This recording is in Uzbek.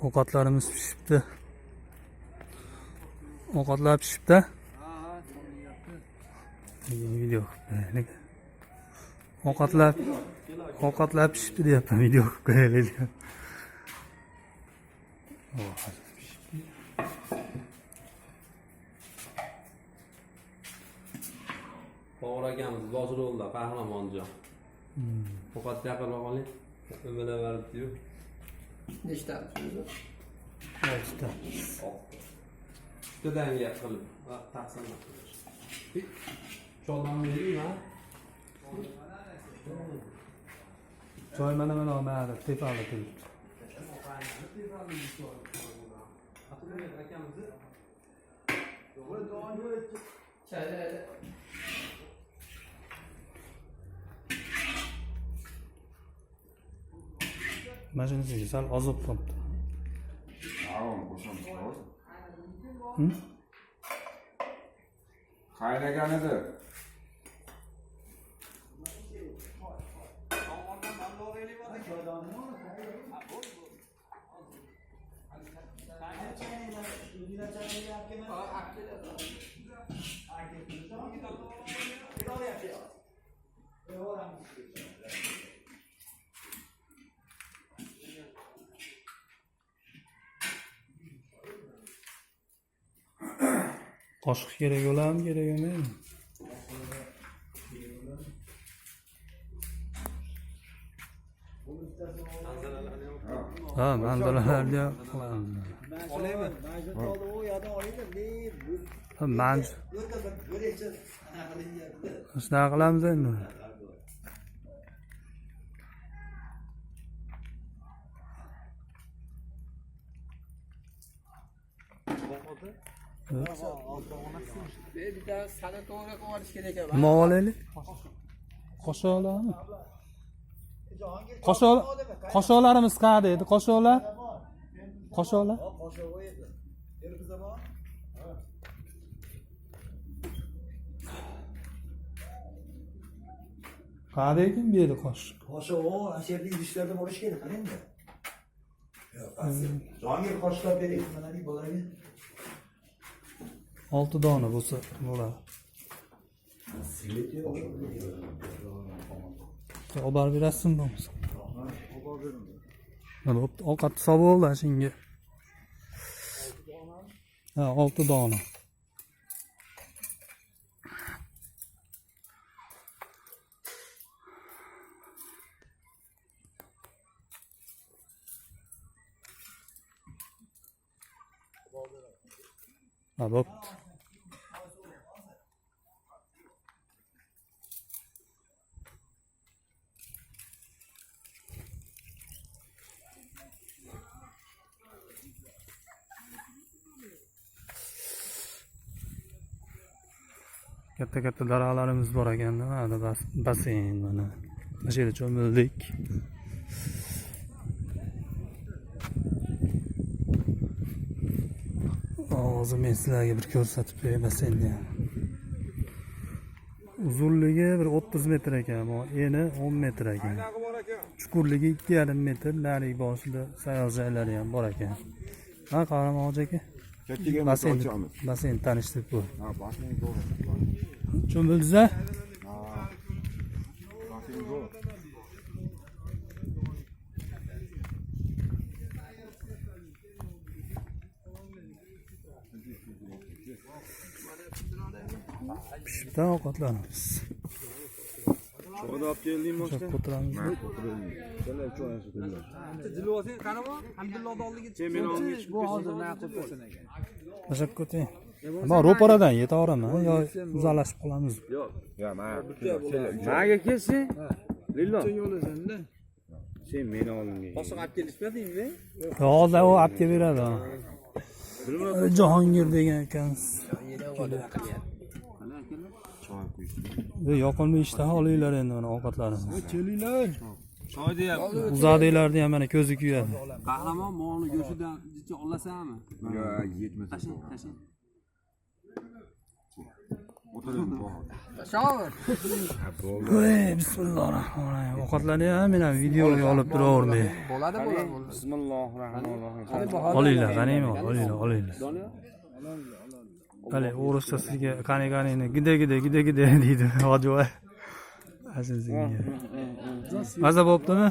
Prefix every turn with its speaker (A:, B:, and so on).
A: Ovqatlarimiz pishibdi. Ovqatlar pishibdi. Video ko'raylik. Ovqatlar pishibdi deyapman, video ko'raylik.
B: Bobur akamiz Bozirovda Qahramonjon. Ovqat gapirib oling. O'mala berdi-yu.
C: Nechta o'zi?
A: 6 ta.
B: Ikkitadan gap qilib taqsim qilish. Choldan beraymi?
A: Choy mana nari tepalda turibdi. Mashinasiga sal ozob qolibdi.
D: Qaynagan edi.
A: Qoshiq kerak bo'ladimi, kerak emasmi? Ha, manzaralarni ham qilamiz.
B: Olaymi?
A: Shunaqa qilamiz endi.
C: Bitta salata to'g'ri qilib olish kerak ekan.
A: Nima olaylik? Qoshoqlarmi? Qoshoqlarimiz qayerda edi? Qoshoqlar? Qoshoqlar? Qayerda ekan bu yerda qoshiq?
E: Qoshiq o, asherli idishlarda bo'lish kerak, qarangda. Yo'q, asir. Jahongir qoshiqlar bering, mana bu bo'larga.
A: 6 dona bo'lsa bo'ladi. Olib borib berasizmi bo'lmasa? Mana ovqat hisobi bo'ldi shunga. Ha, 6 dona. Ha, bo'pti. Katta daraxtlarimiz bor ekan, mana basseyn mana. Mana shu yerda cho'mildik. Hozir men sizlarga bir ko'rsatib qo'yay basseynni. Uzunligi bir 30 metr ekan, eni 10 metr ekan. Chuqurligi 2,5 metr, narigi boshida sayyor joylari ham bor ekan. Ha, Qahramon aka. Basseyn tanishtirib qo'y.
D: Ha, basseyn to'g'ri.
A: Cho'mildingiz-a?
D: Ha. Basseyn to'g'ri.
A: Pishibdi ovqatlarimiz.
D: Cho'g'da olib keldingmi boshqa?
A: O'tiramiz.
D: Kelar cho'y ichib.
B: Jilvosing qanaqa? Hamdullohning oldiga
D: Men oldim.
C: Bu hozir nima qilib aka?
A: Tashakkur eting. Men ro'paradan yetaveraman yo uzalashib qolamiz.
D: Yo'q. Ya, menga kelsang. Lillo.
C: Yo'lasanda.
D: Sen meni oldingga.
B: Qoshiq olib kelishmadingmi?
A: Hozir u olib kelib beradi. Jahongir degan ekansiz.
D: Choy quyishdi.
A: Yoqimli ishtaha olinglar endi mana ovqatlarimizni.
C: Kelinglar.
B: Choy deyapti.
A: Uzadinglarni ham mana ko'zi kuyadi.
B: Qahramon molni go'shtidan jicha olasanmi?
D: Yo'q, yetmasa.
B: Tashing.
D: O'tirib bor.
C: Shover.
A: Ey, bismillahirrohmanirrohim. Ovqatlanyapman, men ham videoga olib turavermay.
C: Bo'ladi.
D: Bismillahirrohmanirrohim.
A: Olinglar, qaniymi? Olinglar. Qani, o'rischa sizga qani gida deydi. Hojivoy. Azizingga. Maza bo'ptimi?